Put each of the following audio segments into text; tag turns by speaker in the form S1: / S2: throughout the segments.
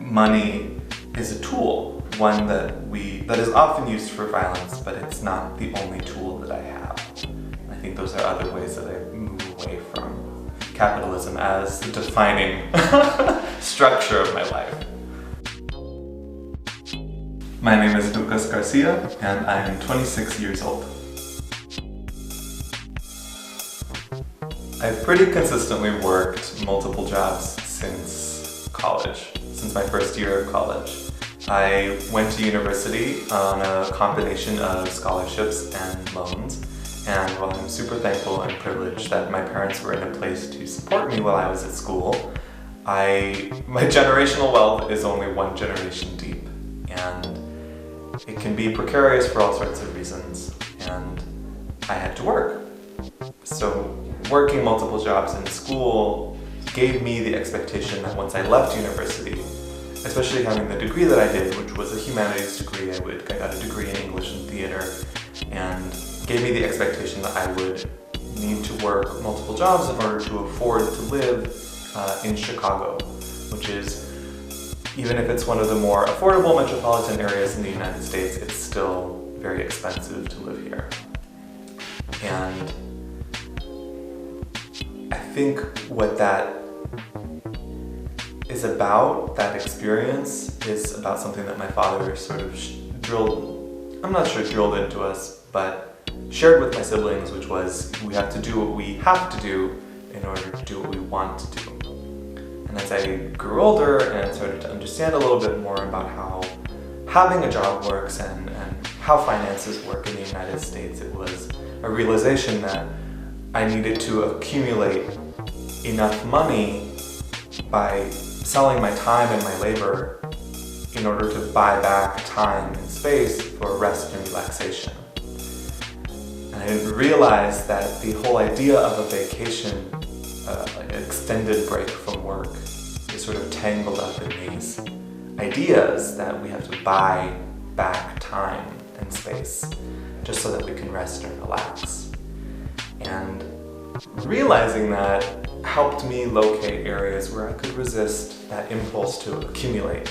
S1: money is a tool, one that is often used for violence, but it's not the only tool that I have. I think those are other ways that I move away from capitalism as the defining structure of my life. My name is Garcia, and I am 26 years old. I've pretty consistently worked multiple jobs since college, since my first year of college. I went to university on a combination of scholarships and loans, and while I'm super thankful and privileged that my parents were in a place to support me while I was at school, my generational wealth is only one generation deep, and it can be precarious for all sorts of reasons, and I had to work. So working multiple jobs in school gave me the expectation that once I left university, especially having the degree that I did, which was a humanities degree, I got a degree in English and theater, and gave me the expectation that I would need to work multiple jobs in order to afford to live in Chicago, which is, even if it's one of the more affordable metropolitan areas in the United States, it's still very expensive to live here. And I think what that is about, that experience, is about something that my father sort of drilled into us, but shared with my siblings, which was we have to do what we have to do in order to do what we want to do. And as I grew older and started to understand a little bit more about how having a job works and how finances work in the United States, it was a realization that I needed to accumulate enough money by selling my time and my labor in order to buy back time and space for rest and relaxation. And I realized that the whole idea of a vacation, like an extended break from work, is sort of tangled up in these ideas that we have to buy back time and space just so that we can rest and relax. And realizing that helped me locate areas where I could resist that impulse to accumulate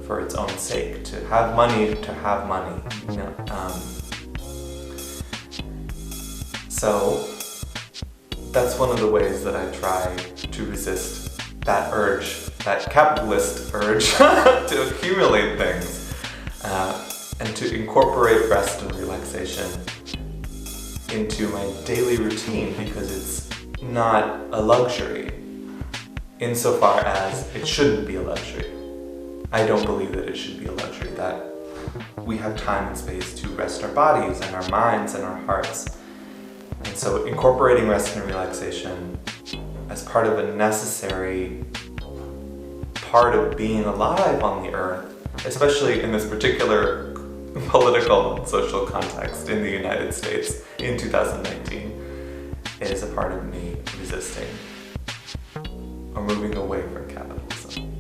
S1: for its own sake, to have money, you know. So that's one of the ways that I try to resist that urge, that capitalist urge to accumulate things and to incorporate rest and relaxation into my daily routine, because it's not a luxury insofar as it shouldn't be a luxury. I don't believe that it should be a luxury, that we have time and space to rest our bodies and our minds and our hearts. And so incorporating rest and relaxation as part of a necessary part of being alive on the earth, especially in this particular political and social context in the United States in 2019, is a part of me resisting or moving away from capitalism.